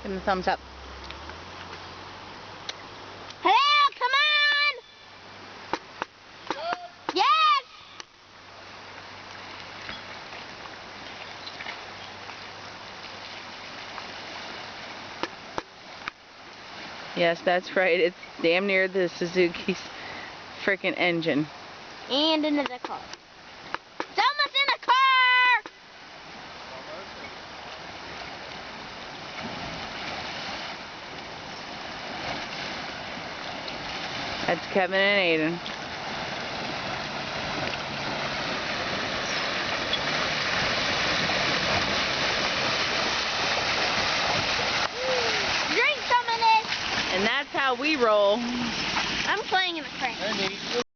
Give him a thumbs up. Hello, come on! Yes! Yes, that's right. It's damn near the Suzuki's freaking engine. And into the car. It's almost in the car! That's Kevin and Aiden. Drink some of this! And that's how we roll. I'm playing in the crank.